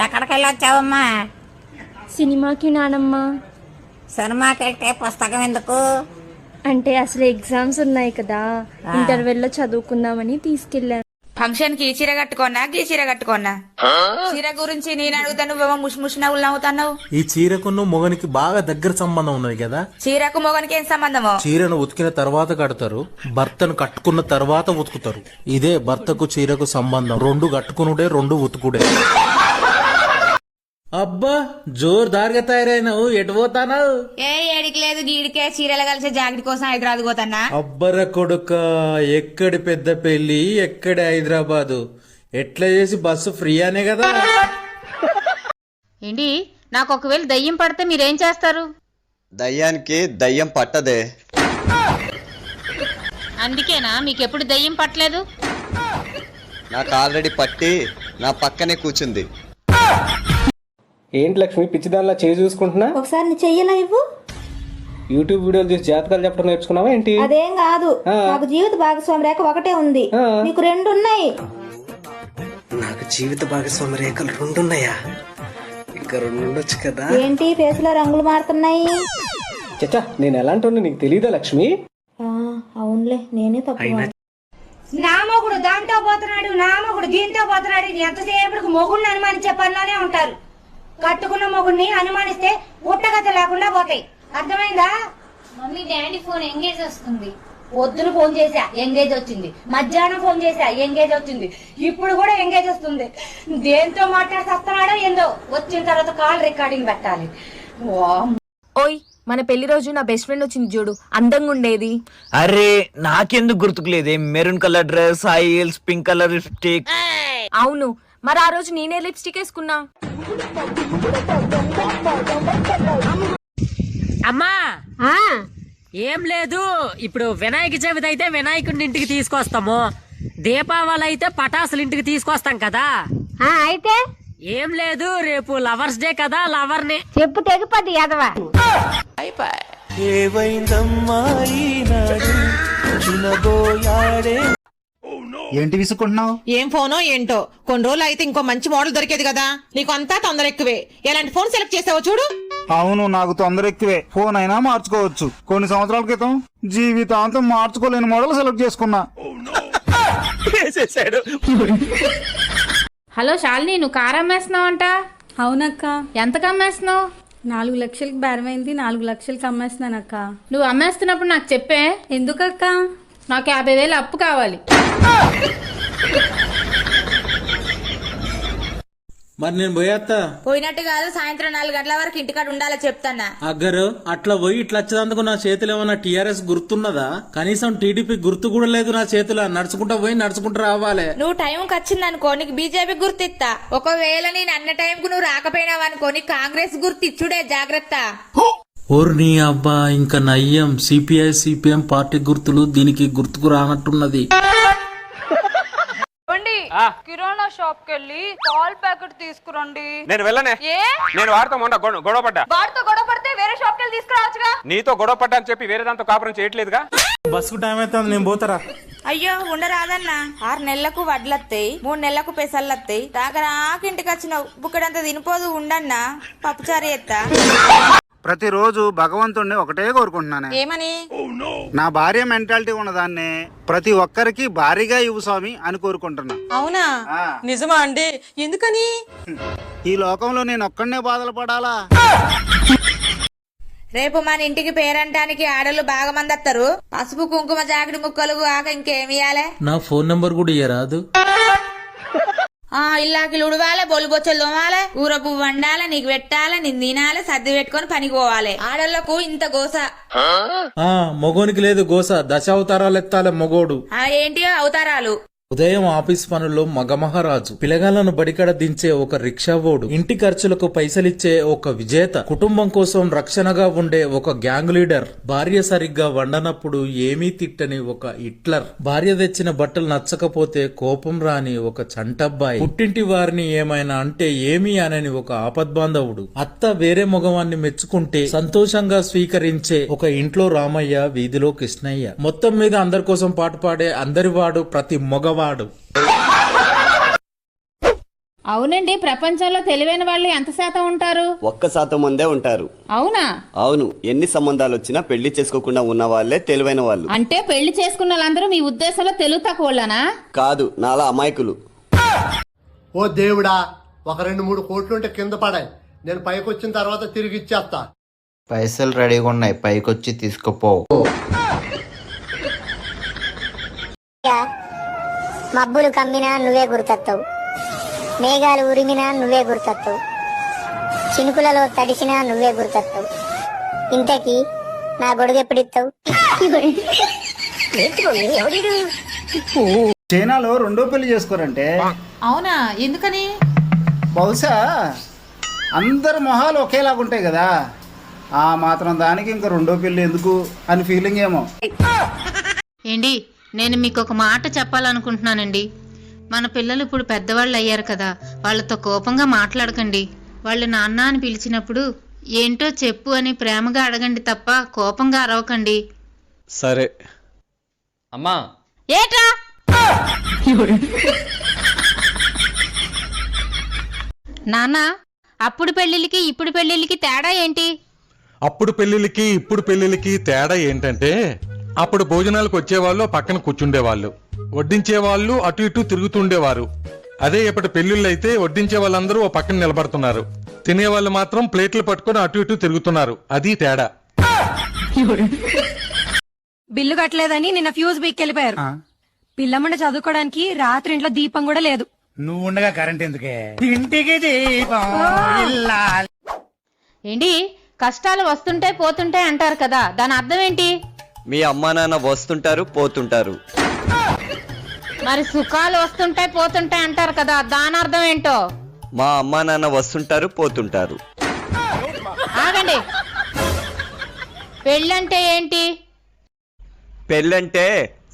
ఎక్కడికి వెళ్ళొచ్చావమ్మా? సినిమాకి నానమ్మ. సినిమాకి వెళ్తే పుస్తకం ఎందుకు? అంటే అసలు ఎగ్జామ్స్ ఉన్నాయి కదా, ఇంటర్వెల్లో చదువుకుందామని తీసుకెళ్ళాను. ఫంక్షన్ కి చీర కట్టుకోనా గీ చీర కట్టుకోనా? చీర గురించి నేను అడుగుతా, నువ్వేమో ముష్ నవ్వులు నవ్వుతావు. ఈ చీరకు మొగనికి బాగా దగ్గర సంబంధం ఉన్నది కదా. చీరకు మొగనికి ఏం సంబంధమో? చీరను ఉతికిన తర్వాత కడతారు, భర్తను కట్టుకున్న తర్వాత ఉతుకుతారు. ఇదే భర్తకు చీరకు సంబంధం. రెండు కట్టుకునుడే, రెండు ఉతుకుడే. అబ్బా జోరుదారుగా తయారైనావు, ఎటు పోతానావు? ఏ ఏడికి లేదు గీడికే, చీరలు కలిసి జాకెట్ కోసం హైదరాబాద్ పోతానా. అబ్బర కొడుక, ఎక్కడి పెద్ద పెళ్లి, ఎక్కడి హైదరాబాదు. ఎట్లా చేసి బస్సు ఫ్రీ అనే కదా. ఏంటి, నాకు ఒకవేళ దయ్యం పడితే మీరేం చేస్తారు? దయ్యానికి దయ్యం పట్టదే. అందుకేనా మీకు ఎప్పుడు దయ్యం పట్టలేదు? నాకు ఆల్రెడీ పట్టి నా పక్కనే కూర్చుంది. ఏంటి లక్ష్మి పిచ్చిదానిలా చేయి చూసుకుంటున్నా? ఒకసారి నీ చెయ్యలా ఇవ్వు. యూట్యూబ్ వీడియోలు చూసి జాతకాలు చెప్పడం నేర్చుకున్నావా ఏంటి? అదేం కాదు, నాకు జీవిత భాగస్వామి రేఖ ఒకటే ఉంది, నీకు రెండు ఉన్నాయి. నాకు జీవిత భాగస్వామి రేఖలు రెండున్నాయా? ఇంకా రెండు ఉండొచ్చు కదా. ఏంటి ఫేస్ లో రంగులు మారుతున్నాయి? చచ్చా, నేను ఎలాంటి నీకు తెలియదా లక్ష్మి? అవునులే, నేనే తప్పు. నా మొగుడు దాంతో పోతున్నాడు, నా మొగుడు దీంతో పోతున్నాడు. ఎంతసేపటికి మొగుడిని అనుమానించే పనిలోనే ఉంటారు. కట్టుకున్న మొగుడిని అనుమానిస్తే పుట్టగత లేకుండా పోతాయి. అర్థమైందా? మమ్మీ డాడీ ఫోన్ ఎంగేజ్ వస్తుంది. పొద్దున ఫోన్ చేశా, ఎంగేజ్ వచ్చింది. మధ్యాహ్నం ఫోన్ చేశా, ఎంగేజ్ వచ్చింది. ఇప్పుడు కూడా ఎంగేజ్ వస్తుంది. దేంతో మాట్లాడుతున్నాడో ఏందో. వచ్చిన తర్వాత కాల్ రికార్డింగ్ పెట్టాలి. ఓయ్, మన పెళ్లి రోజు నా బెస్ట్ ఫ్రెండ్ వచ్చింది చూడు, అందంగా ఉండేది. అరే నాకెందుకు గుర్తుకులేదే? Maroon colour dress, high heels, pink colour lipstick. అవును, మరి ఆ రోజు నేనే లిప్స్టిక్ వేసుకున్నా. అమ్మా ఏం లేదు, ఇప్పుడు వినాయక చవితి అయితే వినాయకుడిని ఇంటికి తీసుకొస్తాము, దీపావళి అయితే పటాసులు ఇంటికి తీసుకొస్తాం కదా. అయితే ఏం లేదు, రేపు లవర్స్ డే కదా, లవర్ ని చెప్పు తెగిపోద్ది యాదవా. ఏంటి విసుకుంటున్నావు? ఏం ఫోనో ఏంటో, కొన్ని రోజులు అయితే ఇంకో మంచి మోడల్ దొరికేది కదా. నీకు అంతా తొందర ఎక్కువే. ఎలాంటి ఫోన్ సెలెక్ట్ చేసావో చూడు. అవును, నాకు తొందర ఎక్కువే. ఫోన్ అయినా మార్చుకోవచ్చు. కొన్ని సంవత్సరాల క్రితం జీవితాంతం మార్చుకోలేని మోడల్ సెలెక్ట్ చేసుకున్నా. హలో శాలిని, నువ్వు కారు అమ్మేస్తున్నావు అంట? అవునక్క. ఎంతకు అమ్మేస్తున్నావు? 4 లక్షలకి బేరమైంది, 4 లక్షలకి అమ్మేస్తున్నానక్క. నువ్వు అమ్మేస్తున్నప్పుడు నాకు చెప్పే. ఎందుకక్క? నాకు 50,000 అప్పు కావాలి. మరి నేను పోయేత్తా. పోయినట్టు కాదు, సాయంత్రం 4 గంటల వరకు ఇంటికాడ ఉండాలో చెప్తానా. అగ్గరు అట్లా పోయి ఇట్లా వచ్చేందుకు నా చేతిలో ఏమన్నా టీఆర్ఎస్ గుర్తున్నదా? కనీసం టీడీపీ గుర్తు కూడా లేదు నా చేతిలో. నడుచుకుంటా పోయి నడుచుకుంటూ రావాలి. నువ్వు టైంకి వచ్చిందనుకో నీకు బీజేపీ గుర్తిస్తా. ఒకవేళ నేను అన్న టైంకు నువ్వు రాకపోయినావనుకో నీకు కాంగ్రెస్ గుర్తు ఇచ్చుడే, జాగ్రత్త. ఓర్ని అబ్బా, ఇంకా నయ్యం. సిపిఐ సిపిఎం పార్టీ గుర్తులు దీనికి గుర్తుకు రానట్టున్నది. కిరాణా షాప్ కెళ్ళి పాల్ ప్యాకెట్ తీసుకురండి. నేను వెళ్ళనే. నేను వాడితో మొన్న గొడవ పడ్డా. వాడితో గొడవ పడితే వేరే షాప్ కెళ్ళి తీసుకురావచ్చుగా. నీతో గొడవ పడ్డా అని చెప్పి వేరే దాంతో కాపురం చేయట్లేదుగా. బస్సుకు టైం అవుతుంది, నేను పోతారా? అయ్యో ఉండరాదన్నా, 6 నెలలకు వడ్లత్తాయి, 3 నెలలకు పెసల్లత్తాయి. ఇంటికి వచ్చినావు, బుక్కడంతా తినిపోదు. ఉండన్నా పప్పుచారు ఎత్తా. ప్రతిరోజు భగవంతుడిని ఒకటే కోరుకుంటున్నాను. ఏమని? నా భార్య మెంటాలిటీ ఉన్నదాన్ని ప్రతి ఒక్కరికి భారీగా ఇవ్వు స్వామి అని కోరుకుంటున్నా. అవునా? నిజమా అండి? ఎందుకని? ఈ లోకంలో నేను ఒక్కడనే బాధలు పడాలా? రేపు మన ఇంటికి పేరంటానికి ఆడలు బాగా మంది వస్తారు. పసుపు కుంకుమ జాకెట్ ముక్కలు కాక ఇంకేమియాలే? నా ఫోన్ నంబర్ కూడా ఇయ్యరాదు? ఇల్లాకి ఉడవాలే, బొల్లు బొచ్చలు దోమాలే, ఊర పువ్వు వండాలే, నీకు పెట్టాలే, నేను తినాలే, సర్ది పెట్టుకొని పనికి పోవాలి. ఆడళ్లకు ఇంత గోస. మొగోనికి లేదు గోస, దశావతారాలు ఎత్తాలే మొగోడు. ఏంటి అవతారాలు? ఉదయం ఆఫీస్ పనుల్లో మగమహారాజు, పిల్లగాళ్లను బడికడ దించే ఒక రిక్షావోడు, ఇంటి ఖర్చులకు పైసలిచ్చే ఒక విజేత, కుటుంబం కోసం రక్షణగా ఉండే ఒక గ్యాంగ్ లీడర్, భార్య సరిగ్గా వండనప్పుడు ఏమీ తిట్టని ఒక హిట్లర్, భార్య తెచ్చిన బట్టలు నచ్చకపోతే కోపం రాని ఒక చంటబ్బాయి, పుట్టింటి వారిని ఏమైనా అంటే ఏమీ అనని ఒక ఆపద్బాంధవుడు, అత్త వేరే మగవాన్ని మెచ్చుకుంటే సంతోషంగా స్వీకరించే ఒక ఇంట్లో రామయ్య, వీధిలో కృష్ణయ్య. మొత్తం మీద అందరి కోసం పాటు పాడే అందరివాడు, ప్రతి మగవాడు. అవునండి, ప్రపంచంలో తెలివైన వాళ్ళు ఎంత శాతం ఉంటారు? 1% మందే ఉంటారు. అవునా? అవును, ఎన్ని సంబంధాలు వచ్చినా పెళ్లి చేసుకోకుండా ఉన్న వాళ్ళే తెలివైన వాళ్ళు. అంటే పెళ్లి చేసుకున్న వాళ్ళందరూ మీ ఉద్దేశంలో తెలుగు తక్కువనా? కాదు, నాలా అమాయకులు. ఓ దేవుడా, ఒక 2-3 కోట్లుంటే కింద పడాయి, నేను పైకి వచ్చిన తర్వాత తిరిగి ఇచ్చేస్తా. పైసలు రెడీగా ఉన్నాయి, పైకొచ్చి తీసుకుపో. మబ్బులు కమ్మినా నువ్వే గుర్తొస్తావు, మేఘాలు ఉరిమినా నువ్వే గుర్తొస్తావు, చినుకులలో తడిసినా నువ్వే గుర్తొస్తావు. ఇంతకీ నా గొడుగు ఎప్పుడిస్తావు? చైనాలో 2వ పెళ్లి చేసుకోరంటే. అవునా? ఎందుకని? బహుశా అందరి మొహాలు ఒకేలాగుంటాయి కదా, ఆ మాత్రం దానికి ఇంకా 2వ పెళ్లి ఎందుకు అని ఫీలింగ్ ఏమో. ఏంటి, నేను మీకు ఒక మాట చెప్పాలనుకుంటున్నానండి. మన పిల్లలు ఇప్పుడు పెద్దవాళ్ళు అయ్యారు కదా, వాళ్ళతో కోపంగా మాట్లాడకండి. వాళ్ళు నాన్న అని పిలిచినప్పుడు ఏంటో చెప్పు అని ప్రేమగా అడగండి తప్ప కోపంగా అరవకండి. సరే అమ్మా. ఏట్రా? నాన్న, అప్పుడు పెళ్ళిళ్ళకి ఇప్పుడు పెళ్ళిళ్ళకి తేడా ఏంటి? అప్పుడు పెళ్లిళ్ళకి ఇప్పుడు పెళ్లిళ్ళకి తేడా ఏంటంటే, అప్పుడు భోజనాలకు వచ్చేవాళ్ళు పక్కన కూర్చుండేవాళ్ళు, వడ్డించే వాళ్ళు అటు ఇటు తిరుగుతుండేవారు. అదే ఇప్పటి పెళ్లిళ్ళు అయితే వడ్డించే వాళ్ళందరూ ఓ పక్కన నిలబడుతున్నారు, తినేవాళ్ళు మాత్రం ప్లేట్లు పట్టుకొని అటు ఇటు తిరుగుతున్నారు. అది తేడా. బిల్లు కట్టలేదని నిన్న ఫ్యూజ్ బీక్ వెళ్ళిపోయారు. పిల్లమ్మండ చదువుకోవడానికి రాత్రి ఇంట్లో దీపం కూడా లేదు. నువ్వు ఉండగా కరెంట్ ఎందుకే? ఇంటికి దీపం ఇల్లాలి. ఏంటి, కష్టాలు వస్తుంటాయి పోతుంటాయి అంటారు కదా, దాని అర్థం ఏంటి? మీ అమ్మా నాన్న వస్తుంటారు పోతుంటారు. మరి సుఖాలు వస్తుంటాయి పోతుంటాయి అంటారు కదా, దాని అర్థం ఏంటో? మా అమ్మా నాన్న వస్తుంటారు పోతుంటారు. ఆగండి, పెళ్ళంటే ఏంటి? పెళ్ళంటే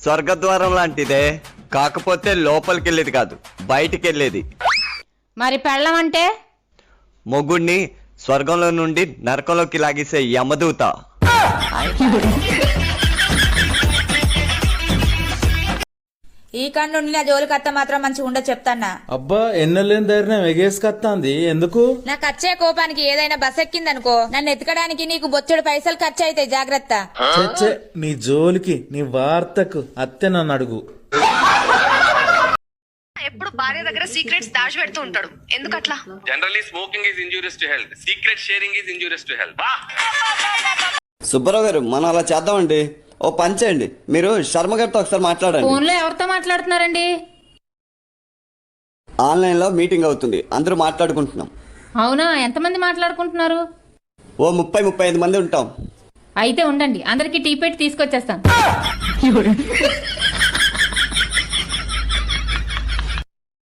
స్వర్గద్వారం లాంటిదే, కాకపోతే లోపలికి వెళ్ళేది కాదు, బయటికి వెళ్ళేది. మరి పెళ్ళం అంటే? మొగుణ్ణి స్వర్గంలో నుండి నరకంలోకి లాగేసే యమదూత. ఈ కన్ను నా జోలికి అత్త మాత్రం మంచిగా ఉండ చెప్తాన్నా. అబ్బా, ఎన్నెలేని ధైర్యం ఎగేసుకొస్తాంది ఎందుకు? నాకు వచ్చే కోపానికి ఏదైనా బస్ ఎక్కిందనుకో, నన్ను ఎత్తుకడానికి నీకు బొచ్చెడు పైసలు ఖర్చు అయితే జాగ్రత్త. చచ్చే, నీ జోలికి నీ వార్తకు అత్తె నన్ను అడుగు. ఎప్పుడు భార్య దగ్గర సీక్రెట్స్ దాచి పెడుతూ ఉంటాడు, ఎందుకట్లా? Generally smoking is injurious to health, secret sharing is injurious to health. Subbarao గారు, మనం అలా చేద్దామండి. ఓ పని చేయండి, మీరు శర్మ గారితో ఒకసారి మాట్లాడండి. ఫోన్లో ఎవరితో మాట్లాడుతున్నారండి? ఆన్లైన్ లో మీటింగ్ అవుతుంది, అందరూ మాట్లాడుకుంటున్నాం. అవునా? ఎంతమంది మాట్లాడుకుంటున్నారు? ఓ 30-35 మంది ఉంటాం. అయితే ఉండండి, అందరికి టీ పెట్టి తీసుకొచ్చేస్తాను.